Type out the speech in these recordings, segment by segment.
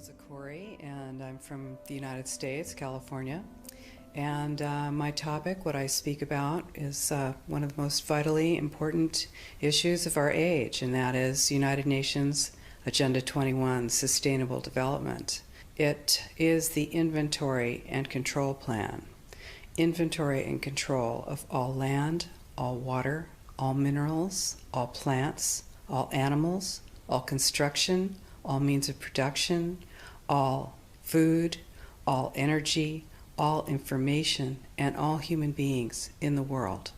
Rosa Corey, and I'm from the United States, California. And my topic, what I speak about, is one of the most vitally important issues of our age, and that is United Nations Agenda 21, Sustainable Development. It is the inventory and control plan. Inventory and control of all land, all water, all minerals, all plants, all animals, all construction, all means of production, all food, all energy, all information, and all human beings in the world.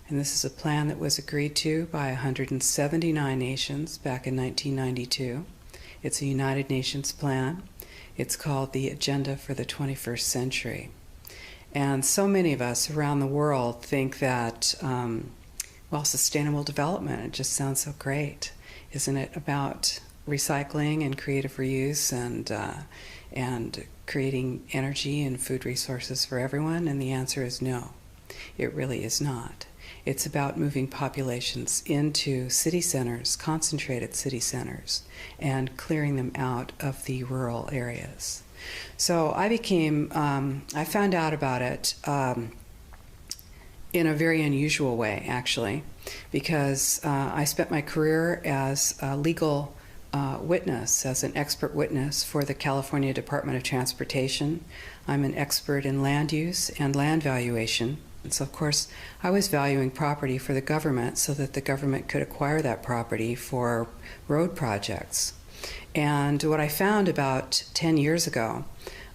And this is a plan that was agreed to by 179 nations back in 1992. It's a United Nations plan. It's called the Agenda for the 21st Century. And so many of us around the world think that, sustainable development, it just sounds so great. Isn't it about recycling and creative reuse and creating energy and food resources for everyone? And the answer is no, it really is not. It's about moving populations into city centers, concentrated city centers, and clearing them out of the rural areas. So I found out about it in a very unusual way, actually, because I spent my career as a legal witness, as an expert witness for the California Department of Transportation. I'm an expert in land use and land valuation. And so, of course, I was valuing property for the government so that the government could acquire that property for road projects. And what I found about 10 years ago,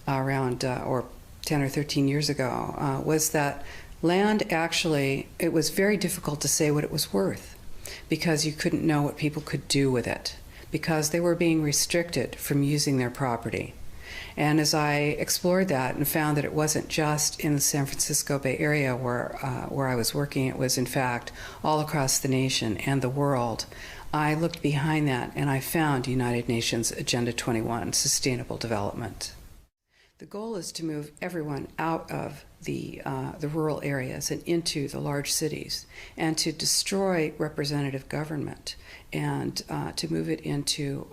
or 10 or 13 years ago, was that land actually, it was very difficult to say what it was worth because you couldn't know what people could do with it because they were being restricted from using their property. And as I explored that and found that it wasn't just in the San Francisco Bay Area where I was working, it was in fact all across the nation and the world, I looked behind that and I found United Nations Agenda 21, Sustainable Development. The goal is to move everyone out of the rural areas and into the large cities, and to destroy representative government, and to move it into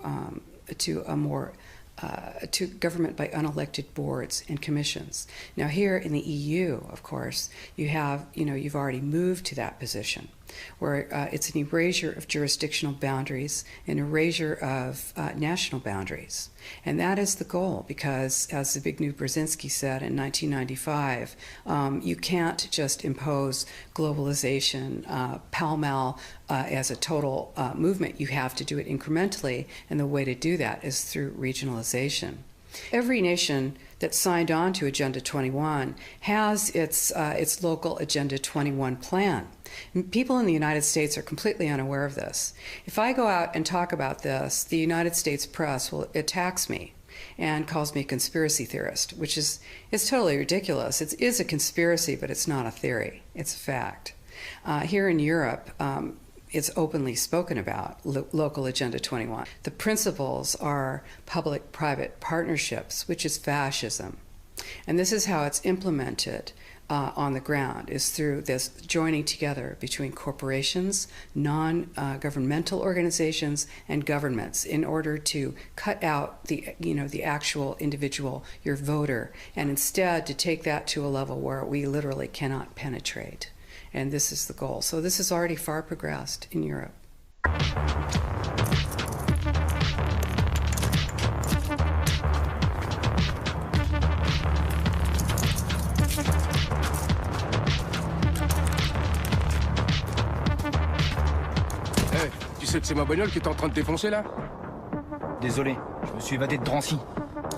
to government by unelected boards and commissions. Now here in the EU, of course, you've already moved to that position, where it's an erasure of jurisdictional boundaries, an erasure of national boundaries. And that is the goal, because as Zbigniew Brzezinski said in 1995, you can't just impose globalization pell-mell as a total movement. You have to do it incrementally, and the way to do that is through regionalization. Every nation that signed on to Agenda 21 has its local Agenda 21 plan. People in the United States are completely unaware of this. If I go out and talk about this, the United States press attacks me and calls me a conspiracy theorist, which is totally ridiculous. It is a conspiracy, but it's not a theory. It's a fact. Here in Europe, it's openly spoken about, local Agenda 21. The principles are public-private partnerships, which is fascism. And this is how it's implemented on the ground, is through this joining together between corporations, non-governmental organizations, and governments in order to cut out the actual individual, your voter, and instead to take that to a level where we literally cannot penetrate. And this is the goal. So this is already far progressed in Europe. Hey, tu sais que c'est ma bagnole qui est en train de défoncer là? Désolé, je me suis évadé de Drancy.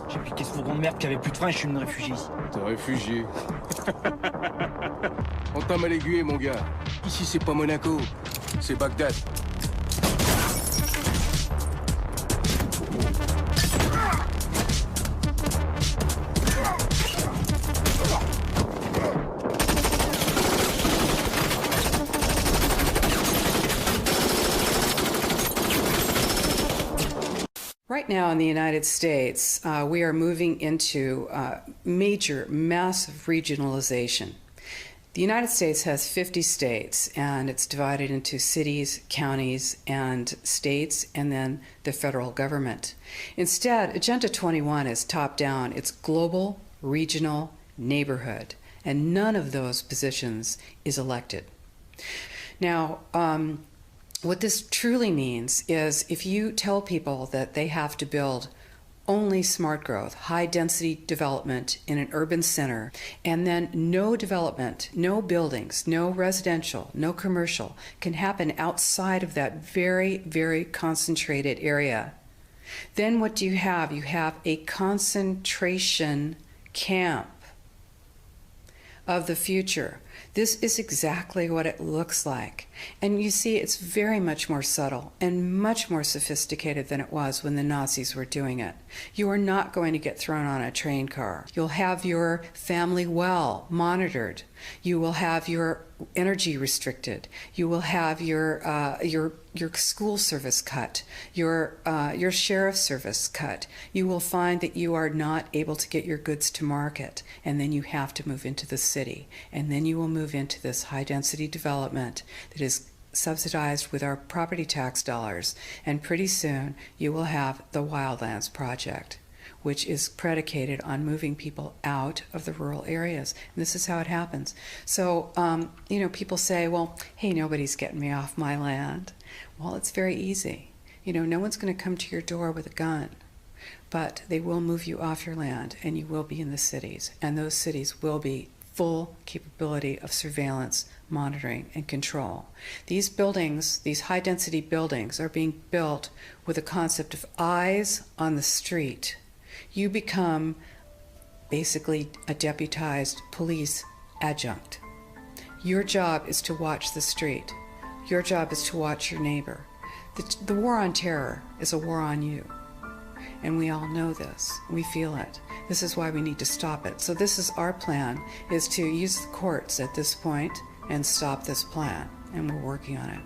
J'ai piqué ce fourgon de merde qui avait plus de frein et je suis venu réfugié ici. T'es réfugié. On t'a mal aiguillé, mon gars. Ici, c'est pas Monaco, c'est Bagdad. Right now in the United States, we are moving into massive regionalization. The United States has 50 states, and it's divided into cities, counties, and states, and then the federal government. Instead, Agenda 21 is top-down. It's global, regional, neighborhood, and none of those positions is elected. Now, what this truly means is if you tell people that they have to build only smart growth, high-density development in an urban center, and then no development, no buildings, no residential, no commercial can happen outside of that very, very concentrated area, then what do you have? You have a concentration camp of the future. This is exactly what it looks like. And you see, it's very much more subtle and much more sophisticated than it was when the Nazis were doing it. You are not going to get thrown on a train car. You'll have your family well monitored. You will have your energy restricted. You will have your school service cut, your sheriff service cut. You will find that you are not able to get your goods to market, and then you have to move into the city, and then you will move into this high-density development that is subsidized with our property tax dollars, and pretty soon you will have the Wildlands Project, which is predicated on moving people out of the rural areas. And this is how it happens. So, you know, people say, well, hey, nobody's getting me off my land. Well, it's very easy. You know, no one's going to come to your door with a gun, but they will move you off your land, and you will be in the cities, and those cities will be full capability of surveillance, monitoring, and control. These buildings, these high-density buildings, are being built with a concept of eyes on the street. You become basically a deputized police adjunct. Your job is to watch the street. Your job is to watch your neighbor. The war on terror is a war on you. And we all know this. We feel it. This is why we need to stop it. So this is our plan, is to use the courts at this point and stop this plan. And we're working on it.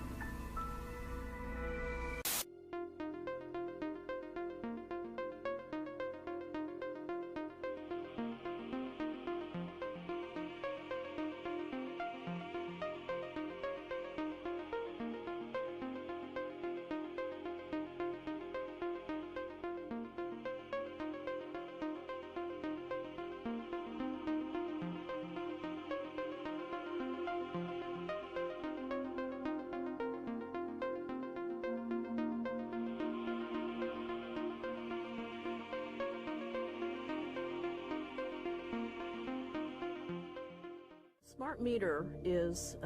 Smart meter is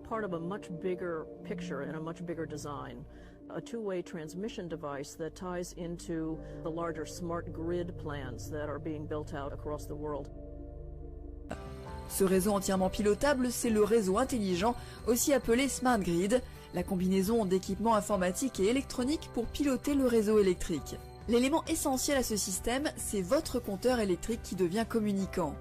part of a much bigger picture and a much bigger design. A two-way transmission device that ties into the larger smart grid plans that are being built out across the world. Ce réseau entièrement pilotable, c'est le réseau intelligent, aussi appelé Smart Grid, la combinaison d'équipements informatiques et électroniques pour piloter le réseau électrique. L'élément essentiel à ce système, c'est votre compteur électrique qui devient communicant.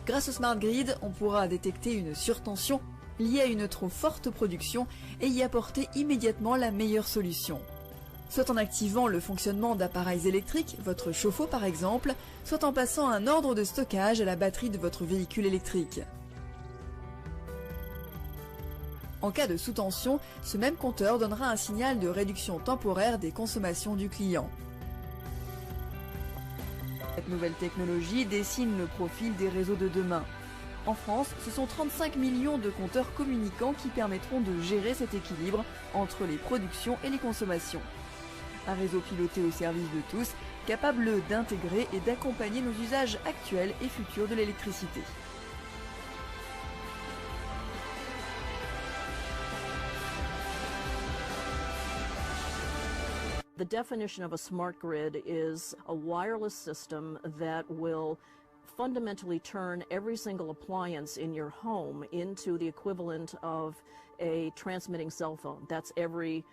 Grâce au Smart Grid, on pourra détecter une surtension liée à une trop forte production et y apporter immédiatement la meilleure solution. Soit en activant le fonctionnement d'appareils électriques, votre chauffe-eau par exemple, soit en passant un ordre de stockage à la batterie de votre véhicule électrique. En cas de sous-tension, ce même compteur donnera un signal de réduction temporaire des consommations du client. Cette nouvelle technologie dessine le profil des réseaux de demain. En France, ce sont 35 millions de compteurs communicants qui permettront de gérer cet équilibre entre les productions et les consommations. Un réseau piloté au service de tous, capable d'intégrer et d'accompagner nos usages actuels et futurs de l'électricité. The definition of a smart grid is a wireless system that will fundamentally turn every single appliance in your home into the equivalent of a transmitting cell phone. That's every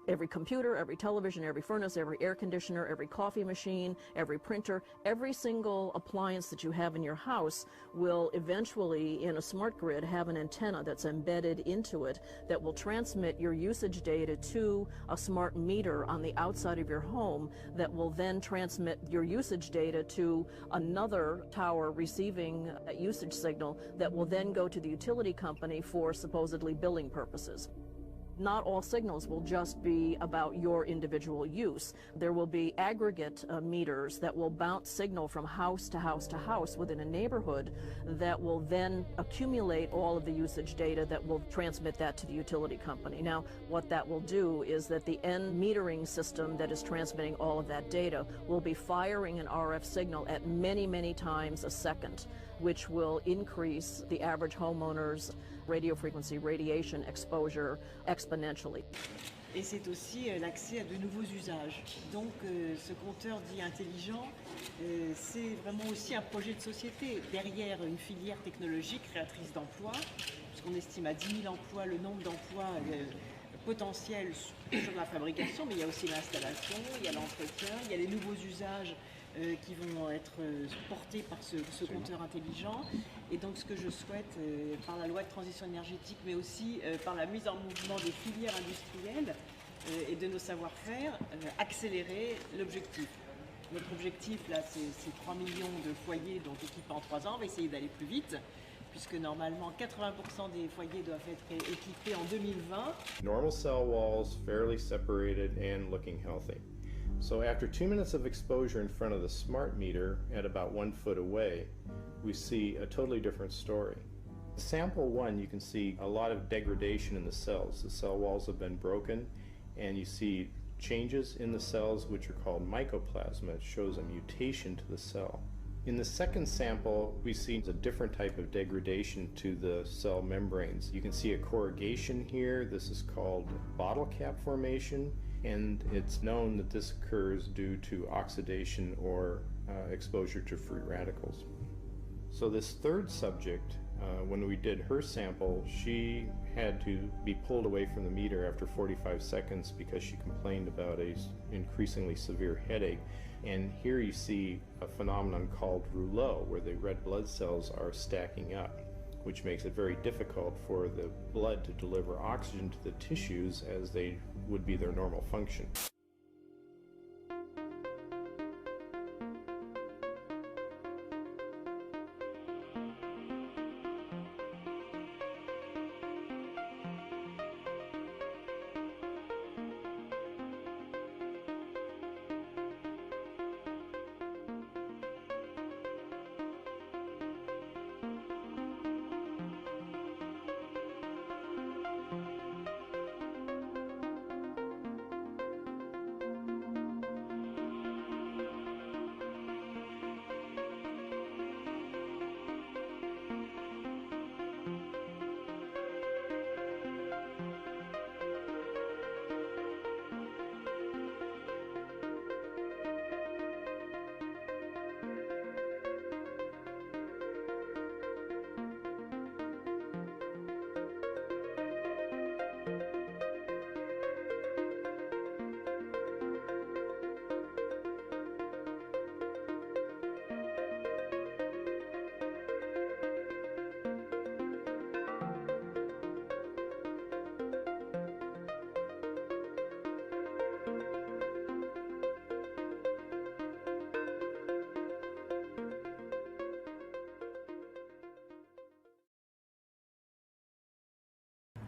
Every computer, every television, every furnace, every air conditioner, every coffee machine, every printer, every single appliance that you have in your house will eventually, in a smart grid, have an antenna that's embedded into it that will transmit your usage data to a smart meter on the outside of your home that will then transmit your usage data to another tower receiving that usage signal that will then go to the utility company for supposedly billing purposes. Not all signals will just be about your individual use. There will be aggregate meters that will bounce signal from house to house to house within a neighborhood that will then accumulate all of the usage data that will transmit that to the utility company. Now, what that will do is that the end metering system that is transmitting all of that data will be firing an RF signal at many, many times a second, which will increase the average homeowner's radio frequency radiation exposure exponentially. Et c'est aussi l'accès à de nouveaux usages. Donc ce compteur dit intelligent, c'est vraiment aussi un projet de société derrière une filière technologique créatrice d'emplois, puisqu'on estime à 10 000 emplois le nombre d'emplois potentiels sur la fabrication, mais il y a aussi l'installation, il y a l'entretien, il y a les nouveaux usages qui vont être portés par ce compteur intelligent. Et donc ce que je souhaite, par la loi de transition énergétique, mais aussi par la mise en mouvement des filières industrielles et de nos savoir-faire, accélérer l'objectif. Notre objectif, là, c'est 3 millions de foyers donc équipés en 3 ans. On va essayer d'aller plus vite, puisque normalement 80% des foyers doivent être équipés en 2020. Normal cell walls, fairly separated and looking healthy. So after 2 minutes of exposure in front of the smart meter at about 1 foot away, we see a totally different story. Sample 1, you can see a lot of degradation in the cells. The cell walls have been broken, and you see changes in the cells which are called mycoplasma. It shows a mutation to the cell. In the second sample, we see a different type of degradation to the cell membranes. You can see a corrugation here. This is called bottle cap formation, and it's known that this occurs due to oxidation or exposure to free radicals. So this third subject, when we did her sample, she had to be pulled away from the meter after 45 seconds because she complained about an increasingly severe headache. And here you see a phenomenon called rouleau, where the red blood cells are stacking up, which makes it very difficult for the blood to deliver oxygen to the tissues as they would be their normal function.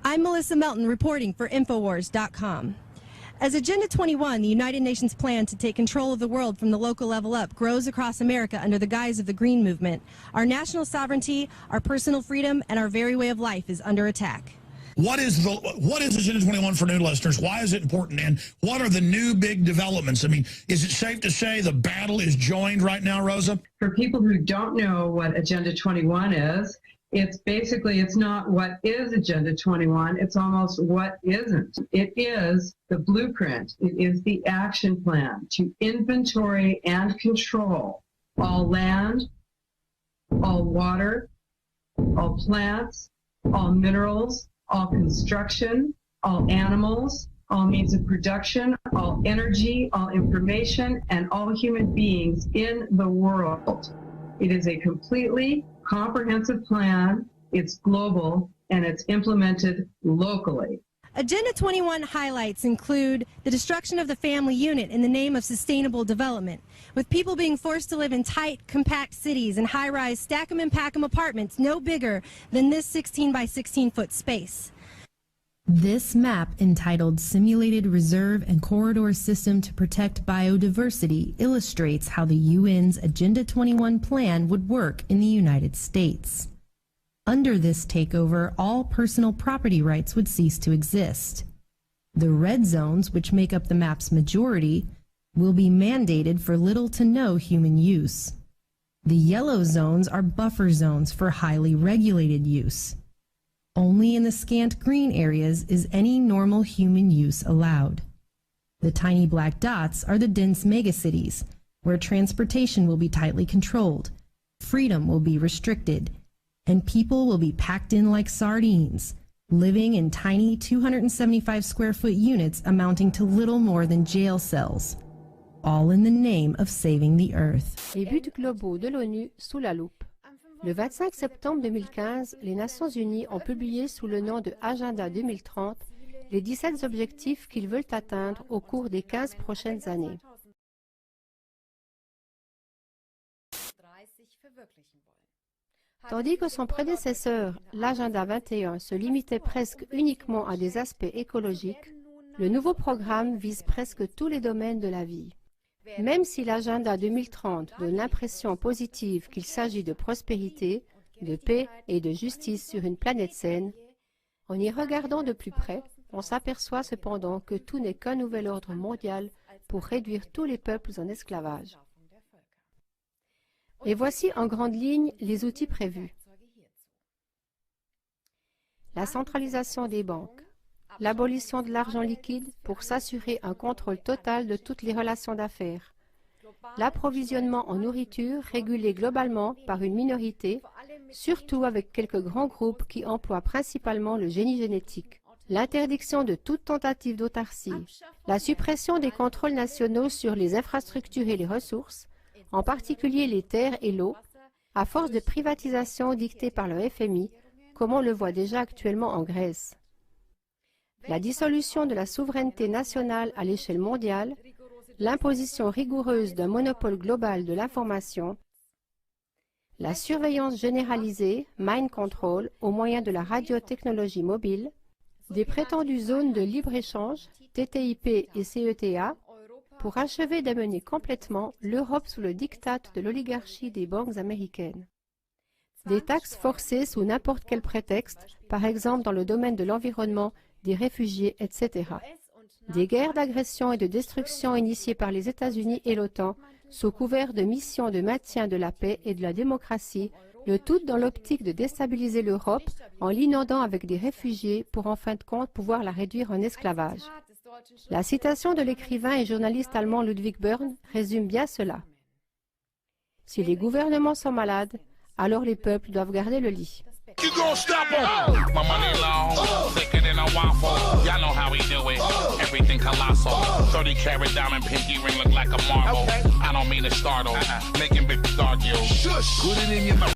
I'm Melissa Melton reporting for Infowars.com. As Agenda 21, the United Nations plan to take control of the world from the local level up, grows across America under the guise of the Green Movement, our national sovereignty, our personal freedom, and our very way of life is under attack. What is Agenda 21 for new listeners? Why is it important? And what are the new big developments? I mean, is it safe to say the battle is joined right now, Rosa? For people who don't know what Agenda 21 is, it's not what is Agenda 21, it's almost what isn't. It is the blueprint, it is the action plan to inventory and control all land, all water, all plants, all minerals, all construction, all animals, all means of production, all energy, all information, and all human beings in the world. It is a completely comprehensive plan. It's global, and it's implemented locally. Agenda 21 highlights include the destruction of the family unit in the name of sustainable development, with people being forced to live in tight, compact cities and high-rise stack-em-and-pack-em apartments no bigger than this 16 by 16-foot space. This map, entitled Simulated Reserve and Corridor System to Protect Biodiversity, illustrates how the UN's Agenda 21 plan would work in the United States. Under this takeover, all personal property rights would cease to exist. The red zones, which make up the map's majority, will be mandated for little to no human use. The yellow zones are buffer zones for highly regulated use. Only in the scant green areas is any normal human use allowed. The tiny black dots are the dense megacities, where transportation will be tightly controlled, freedom will be restricted, and people will be packed in like sardines, living in tiny 275 square foot units amounting to little more than jail cells, all in the name of saving the earth. Les buts globaux de l'ONU sous la loupe. Le 25 septembre 2015, les Nations Unies ont publié sous le nom de Agenda 2030 les 17 objectifs qu'ils veulent atteindre au cours des 15 prochaines années. Tandis que son prédécesseur, l'Agenda 21, se limitait presque uniquement à des aspects écologiques, le nouveau programme vise presque tous les domaines de la vie. Même si l'Agenda 2030 donne l'impression positive qu'il s'agit de prospérité, de paix et de justice sur une planète saine, en y regardant de plus près, on s'aperçoit cependant que tout n'est qu'un nouvel ordre mondial pour réduire tous les peuples en esclavage. Et voici en grande ligne les outils prévus. La centralisation des banques, l'abolition de l'argent liquide pour s'assurer un contrôle total de toutes les relations d'affaires, l'approvisionnement en nourriture régulé globalement par une minorité, surtout avec quelques grands groupes qui emploient principalement le génie génétique, l'interdiction de toute tentative d'autarcie, la suppression des contrôles nationaux sur les infrastructures et les ressources, en particulier les terres et l'eau, à force de privatisation dictée par le FMI, comme on le voit déjà actuellement en Grèce. La dissolution de la souveraineté nationale à l'échelle mondiale, l'imposition rigoureuse d'un monopole global de l'information, la surveillance généralisée, mind control, au moyen de la radiotechnologie mobile, des prétendues zones de libre-échange, TTIP et CETA, pour achever d'amener complètement l'Europe sous le diktat de l'oligarchie des banques américaines. Des taxes forcées sous n'importe quel prétexte, par exemple dans le domaine de l'environnement, des réfugiés, etc. Des guerres d'agression et de destruction initiées par les États-Unis et l'OTAN, sous couvert de missions de maintien de la paix et de la démocratie, le tout dans l'optique de déstabiliser l'Europe en l'inondant avec des réfugiés pour en fin de compte pouvoir la réduire en esclavage. La citation de l'écrivain et journaliste allemand Ludwig Börne résume bien cela. Si les gouvernements sont malades, alors les peuples doivent garder le lit. You gon' stop him. My money long, thicker than a waffle. Y'all know how we do it. Everything colossal. 30 carat diamond pinky ring look like a marble. I don't mean to startle. Making big argue. Put it in your mouth.